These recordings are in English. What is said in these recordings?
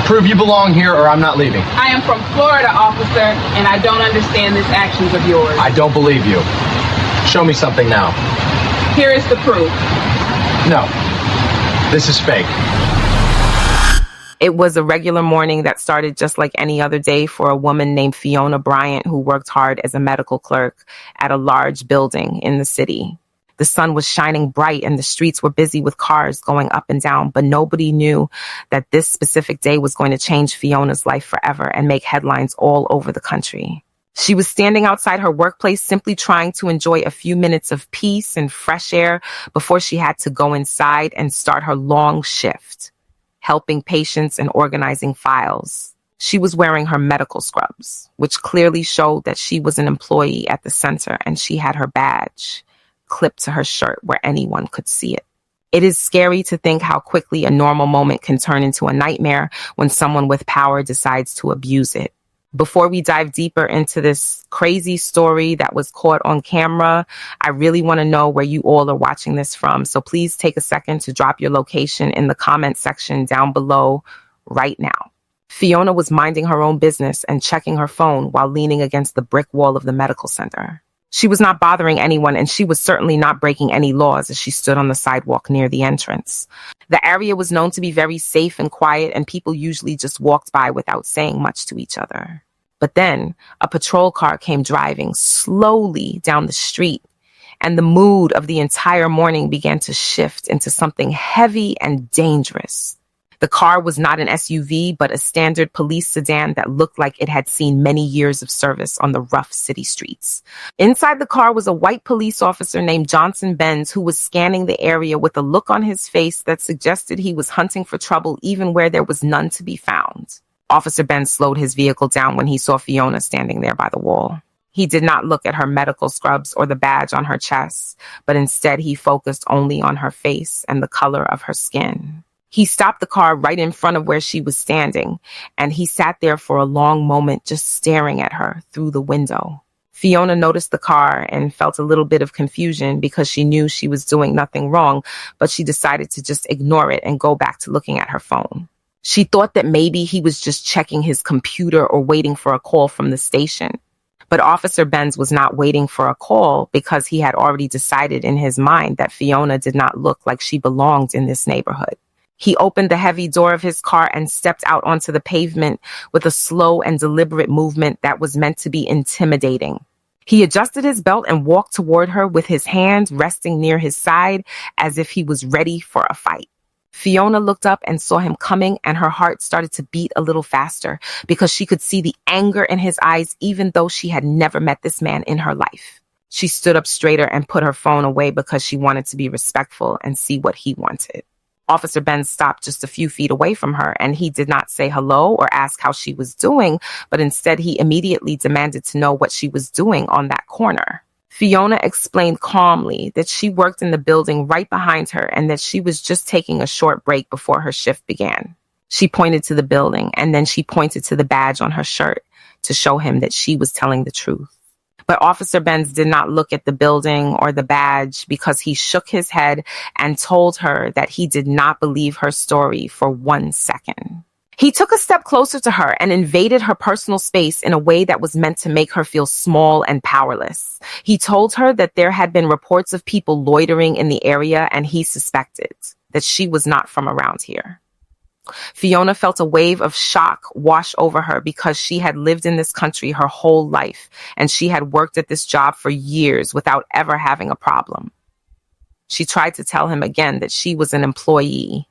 Prove you belong here or I'm not leaving. I am from Florida, officer, and I don't understand these actions of yours. I don't believe you. Show me something now. Here is the proof. No. This is fake. It was a regular morning that started just like any other day for a woman named Feona Bryant who worked hard as a medical clerk at a large building in the city. The sun was shining bright and the streets were busy with cars going up and down, but nobody knew that this specific day was going to change Fiona's life forever and make headlines all over the country. She was standing outside her workplace simply trying to enjoy a few minutes of peace and fresh air before she had to go inside and start her long shift, helping patients and organizing files. She was wearing her medical scrubs, which clearly showed that she was an employee at the center, and she had her badge clipped to her shirt where anyone could see it. It is scary to think how quickly a normal moment can turn into a nightmare when someone with power decides to abuse it. Before we dive deeper into this crazy story that was caught on camera, I really want to know where you all are watching this from. So please take a second to drop your location in the comment section down below right now. Feona was minding her own business and checking her phone while leaning against the brick wall of the medical center. She was not bothering anyone, and she was certainly not breaking any laws as she stood on the sidewalk near the entrance. The area was known to be very safe and quiet, and people usually just walked by without saying much to each other. But then a patrol car came driving slowly down the street, and the mood of the entire morning began to shift into something heavy and dangerous. The car was not an SUV, but a standard police sedan that looked like it had seen many years of service on the rough city streets. Inside the car was a white police officer named Johnson Benz, who was scanning the area with a look on his face that suggested he was hunting for trouble even where there was none to be found. Officer Benz slowed his vehicle down when he saw Feona standing there by the wall. He did not look at her medical scrubs or the badge on her chest, but instead he focused only on her face and the color of her skin. He stopped the car right in front of where she was standing, and he sat there for a long moment just staring at her through the window. Feona noticed the car and felt a little bit of confusion because she knew she was doing nothing wrong, but she decided to just ignore it and go back to looking at her phone. She thought that maybe he was just checking his computer or waiting for a call from the station. But Officer Benz was not waiting for a call because he had already decided in his mind that Feona did not look like she belonged in this neighborhood. He opened the heavy door of his car and stepped out onto the pavement with a slow and deliberate movement that was meant to be intimidating. He adjusted his belt and walked toward her with his hands resting near his side as if he was ready for a fight. Feona looked up and saw him coming, and her heart started to beat a little faster because she could see the anger in his eyes even though she had never met this man in her life. She stood up straighter and put her phone away because she wanted to be respectful and see what he wanted. Officer Benz stopped just a few feet away from her, and he did not say hello or ask how she was doing, but instead he immediately demanded to know what she was doing on that corner. Feona explained calmly that she worked in the building right behind her and that she was just taking a short break before her shift began. She pointed to the building, and then she pointed to the badge on her shirt to show him that she was telling the truth. But Officer Benz did not look at the building or the badge because he shook his head and told her that he did not believe her story for 1 second. He took a step closer to her and invaded her personal space in a way that was meant to make her feel small and powerless. He told her that there had been reports of people loitering in the area, and he suspected that she was not from around here. Feona felt a wave of shock wash over her because she had lived in this country her whole life, and she had worked at this job for years without ever having a problem. She tried to tell him again that she was an employee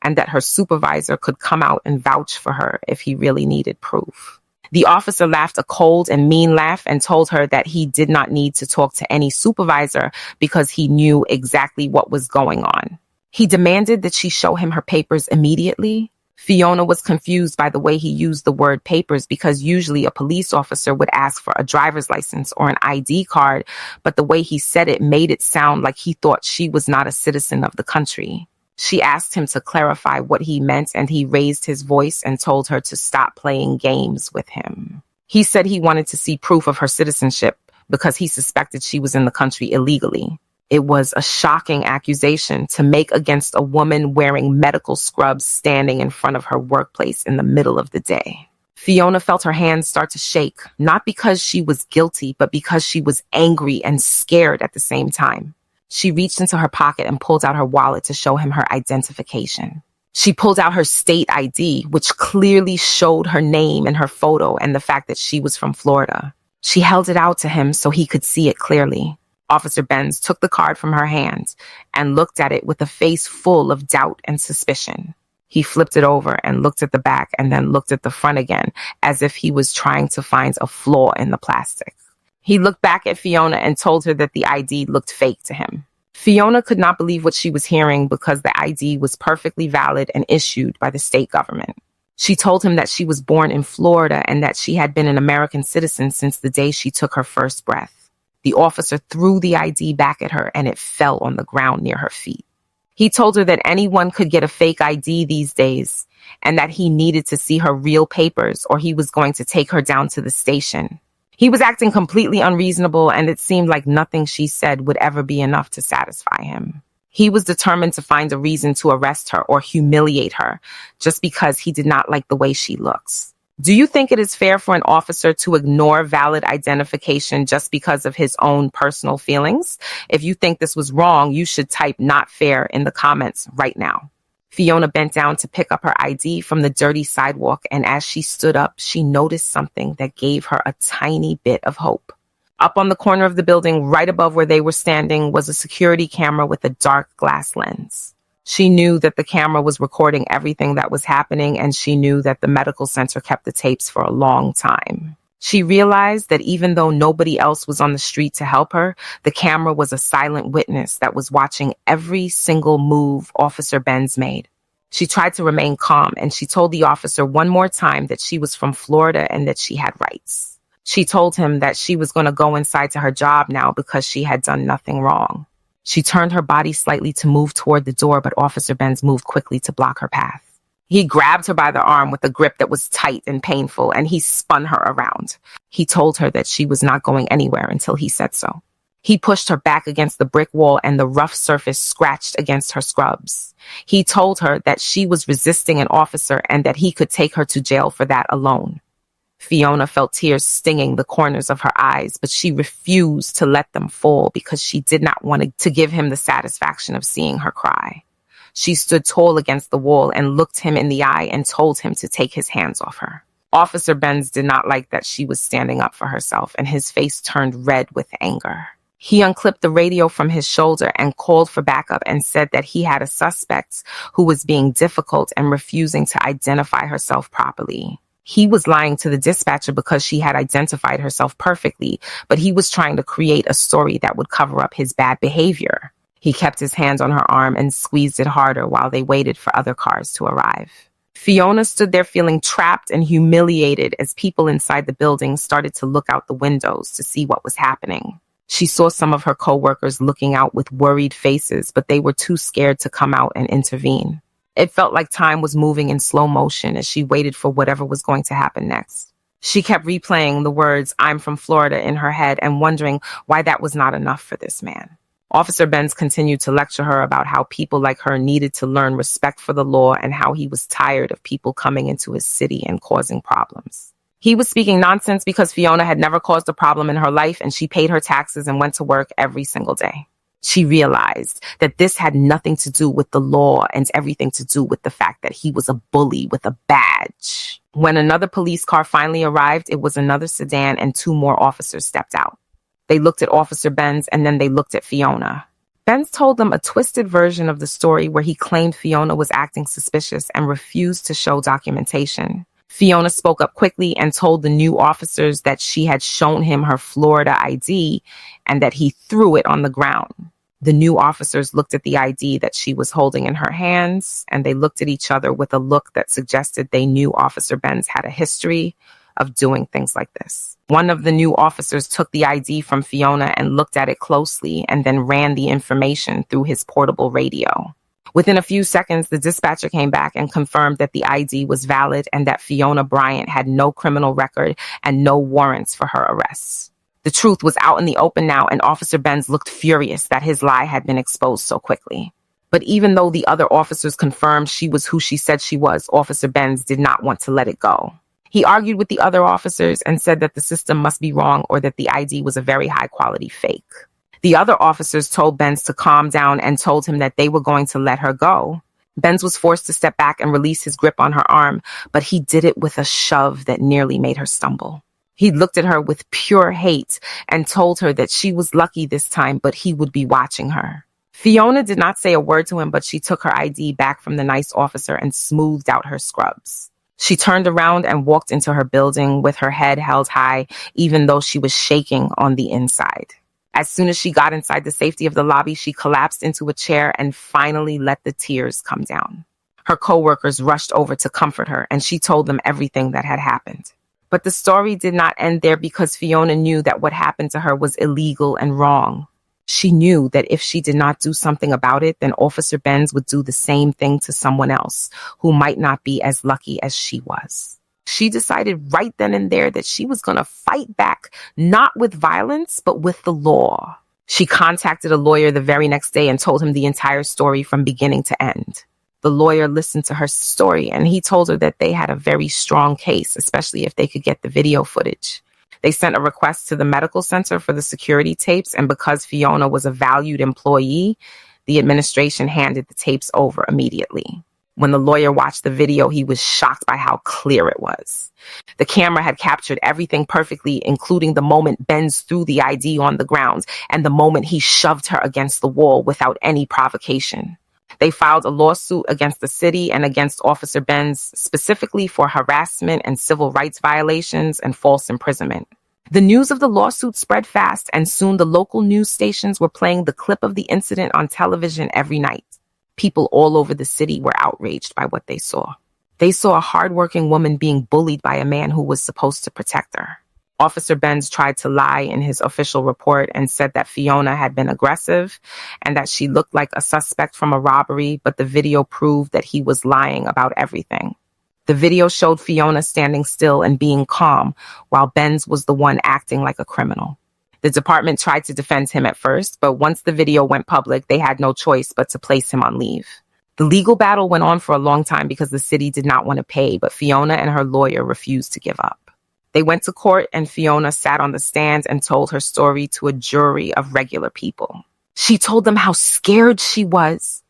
and that her supervisor could come out and vouch for her if he really needed proof. The officer laughed a cold and mean laugh and told her that he did not need to talk to any supervisor because he knew exactly what was going on. He demanded that she show him her papers immediately. Feona was confused by the way he used the word papers because usually a police officer would ask for a driver's license or an ID card, but the way he said it made it sound like he thought she was not a citizen of the country. She asked him to clarify what he meant, and he raised his voice and told her to stop playing games with him. He said he wanted to see proof of her citizenship because he suspected she was in the country illegally. It was a shocking accusation to make against a woman wearing medical scrubs standing in front of her workplace in the middle of the day. Feona felt her hands start to shake, not because she was guilty, but because she was angry and scared at the same time. She reached into her pocket and pulled out her wallet to show him her identification. She pulled out her state ID, which clearly showed her name and her photo and the fact that she was from Florida. She held it out to him so he could see it clearly. Officer Benz took the card from her hand and looked at it with a face full of doubt and suspicion. He flipped it over and looked at the back and then looked at the front again, as if he was trying to find a flaw in the plastic. He looked back at Feona and told her that the ID looked fake to him. Feona could not believe what she was hearing because the ID was perfectly valid and issued by the state government. She told him that she was born in Florida and that she had been an American citizen since the day she took her first breath. The officer threw the ID back at her and it fell on the ground near her feet. He told her that anyone could get a fake ID these days and that he needed to see her real papers or he was going to take her down to the station. He was acting completely unreasonable and it seemed like nothing she said would ever be enough to satisfy him. He was determined to find a reason to arrest her or humiliate her just because he did not like the way she looks. Do you think it is fair for an officer to ignore valid identification just because of his own personal feelings? If you think this was wrong, you should type "not fair" in the comments right now. Feona bent down to pick up her ID from the dirty sidewalk, and as she stood up, she noticed something that gave her a tiny bit of hope. Up on the corner of the building, right above where they were standing, was a security camera with a dark glass lens. She knew that the camera was recording everything that was happening, and she knew that the medical center kept the tapes for a long time. She realized that even though nobody else was on the street to help her, the camera was a silent witness that was watching every single move Officer Benz made. She tried to remain calm, and she told the officer one more time that she was from Florida and that she had rights. She told him that she was going to go inside to her job now because she had done nothing wrong. She turned her body slightly to move toward the door, but Officer Benz moved quickly to block her path. He grabbed her by the arm with a grip that was tight and painful, and he spun her around. He told her that she was not going anywhere until he said so. He pushed her back against the brick wall, and the rough surface scratched against her scrubs. He told her that she was resisting an officer and that he could take her to jail for that alone. Feona felt tears stinging the corners of her eyes, but she refused to let them fall because she did not want to give him the satisfaction of seeing her cry. She stood tall against the wall and looked him in the eye and told him to take his hands off her. Officer Benz did not like that she was standing up for herself, and his face turned red with anger. He unclipped the radio from his shoulder and called for backup and said that he had a suspect who was being difficult and refusing to identify herself properly. He was lying to the dispatcher because she had identified herself perfectly, but he was trying to create a story that would cover up his bad behavior. He kept his hand on her arm and squeezed it harder while they waited for other cars to arrive. Feona stood there feeling trapped and humiliated as people inside the building started to look out the windows to see what was happening. She saw some of her coworkers looking out with worried faces, but they were too scared to come out and intervene. It felt like time was moving in slow motion as she waited for whatever was going to happen next. She kept replaying the words "I'm from Florida" in her head and wondering why that was not enough for this man. Officer Benz continued to lecture her about how people like her needed to learn respect for the law and how he was tired of people coming into his city and causing problems. He was speaking nonsense because Feona had never caused a problem in her life and she paid her taxes and went to work every single day. She realized that this had nothing to do with the law and everything to do with the fact that he was a bully with a badge. When another police car finally arrived, it was another sedan and 2 more officers stepped out. They looked at Officer Benz and then they looked at Feona. Benz told them a twisted version of the story where he claimed Feona was acting suspicious and refused to show documentation. Feona spoke up quickly and told the new officers that she had shown him her Florida ID and that he threw it on the ground. The new officers looked at the ID that she was holding in her hands, and they looked at each other with a look that suggested they knew Officer Benz had a history of doing things like this. One of the new officers took the ID from Feona and looked at it closely and then ran the information through his portable radio. Within a few seconds, the dispatcher came back and confirmed that the ID was valid and that Feona Bryant had no criminal record and no warrants for her arrests. The truth was out in the open now, and Officer Benz looked furious that his lie had been exposed so quickly. But even though the other officers confirmed she was who she said she was, Officer Benz did not want to let it go. He argued with the other officers and said that the system must be wrong or that the ID was a very high-quality fake. The other officers told Benz to calm down and told him that they were going to let her go. Benz was forced to step back and release his grip on her arm, but he did it with a shove that nearly made her stumble. He looked at her with pure hate and told her that she was lucky this time, but he would be watching her. Feona did not say a word to him, but she took her ID back from the nice officer and smoothed out her scrubs. She turned around and walked into her building with her head held high, even though she was shaking on the inside. As soon as she got inside the safety of the lobby, she collapsed into a chair and finally let the tears come down. Her coworkers rushed over to comfort her, and she told them everything that had happened. But the story did not end there because Feona knew that what happened to her was illegal and wrong. She knew that if she did not do something about it, then Officer Benz would do the same thing to someone else who might not be as lucky as she was. She decided right then and there that she was going to fight back, not with violence, but with the law. She contacted a lawyer the very next day and told him the entire story from beginning to end. The lawyer listened to her story and he told her that they had a very strong case, especially if they could get the video footage. They sent a request to the medical center for the security tapes, and because Feona was a valued employee, the administration handed the tapes over immediately. When the lawyer watched the video, he was shocked by how clear it was. The camera had captured everything perfectly, including the moment Benz threw the ID on the ground and the moment he shoved her against the wall without any provocation. They filed a lawsuit against the city and against Officer Benz, specifically for harassment and civil rights violations and false imprisonment. The news of the lawsuit spread fast, and soon the local news stations were playing the clip of the incident on television every night. People all over the city were outraged by what they saw. They saw a hardworking woman being bullied by a man who was supposed to protect her. Officer Benz tried to lie in his official report and said that Feona had been aggressive and that she looked like a suspect from a robbery, but the video proved that he was lying about everything. The video showed Feona standing still and being calm, while Benz was the one acting like a criminal. The department tried to defend him at first, but once the video went public, they had no choice but to place him on leave. The legal battle went on for a long time because the city did not want to pay, but Feona and her lawyer refused to give up. They went to court and Feona sat on the stand and told her story to a jury of regular people. She told them how scared she was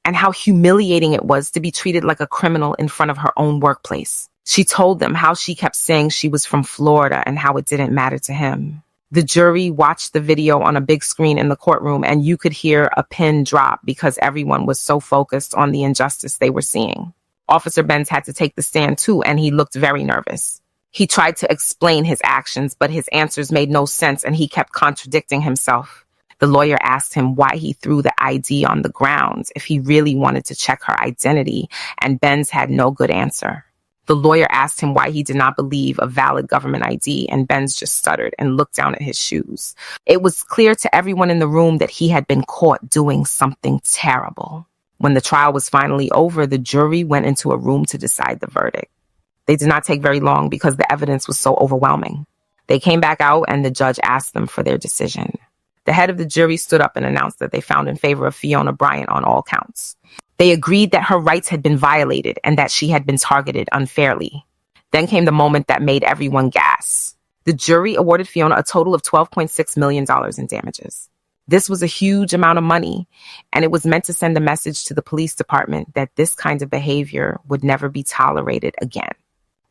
and how humiliating it was to be treated like a criminal in front of her own workplace. She told them how she kept saying she was from Florida and how it didn't matter to him. The jury watched the video on a big screen in the courtroom, and you could hear a pin drop because everyone was so focused on the injustice they were seeing. Officer Benz had to take the stand too, and he looked very nervous. He tried to explain his actions, but his answers made no sense and he kept contradicting himself. The lawyer asked him why he threw the ID on the ground, if he really wanted to check her identity, and Benz had no good answer. The lawyer asked him why he did not believe a valid government ID, and Benz just stuttered and looked down at his shoes. It was clear to everyone in the room that he had been caught doing something terrible. When the trial was finally over, the jury went into a room to decide the verdict. They did not take very long because the evidence was so overwhelming. They came back out and the judge asked them for their decision. The head of the jury stood up and announced that they found in favor of Feona Bryant on all counts. They agreed that her rights had been violated and that she had been targeted unfairly. Then came the moment that made everyone gasp. The jury awarded Feona a total of $12.6 million in damages. This was a huge amount of money, and it was meant to send a message to the police department that this kind of behavior would never be tolerated again.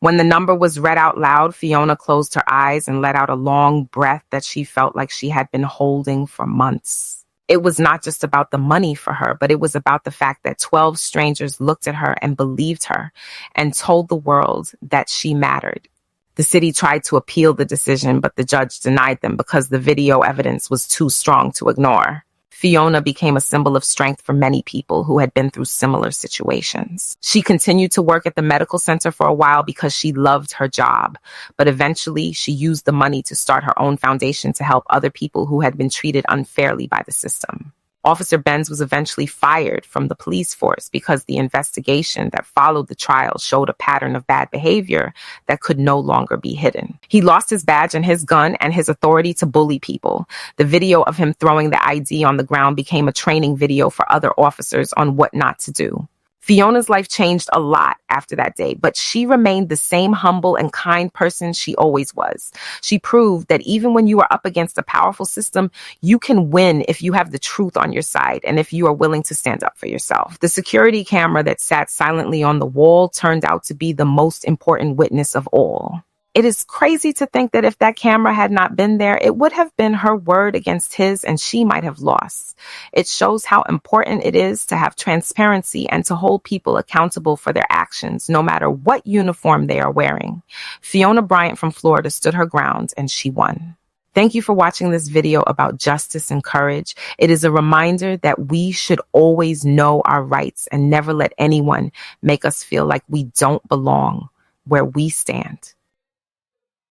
When the number was read out loud, Feona closed her eyes and let out a long breath that she felt like she had been holding for months. It was not just about the money for her, but it was about the fact that 12 strangers looked at her and believed her and told the world that she mattered. The city tried to appeal the decision, but the judge denied them because the video evidence was too strong to ignore. Feona became a symbol of strength for many people who had been through similar situations. She continued to work at the medical center for a while because she loved her job, but eventually she used the money to start her own foundation to help other people who had been treated unfairly by the system. Officer Benz was eventually fired from the police force because the investigation that followed the trial showed a pattern of bad behavior that could no longer be hidden. He lost his badge and his gun and his authority to bully people. The video of him throwing the ID on the ground became a training video for other officers on what not to do. Fiona's life changed a lot after that day, but she remained the same humble and kind person she always was. She proved that even when you are up against a powerful system, you can win if you have the truth on your side and if you are willing to stand up for yourself. The security camera that sat silently on the wall turned out to be the most important witness of all. It is crazy to think that if that camera had not been there, it would have been her word against his and she might have lost. It shows how important it is to have transparency and to hold people accountable for their actions, no matter what uniform they are wearing. Feona Bryant from Florida stood her ground and she won. Thank you for watching this video about justice and courage. It is a reminder that we should always know our rights and never let anyone make us feel like we don't belong where we stand.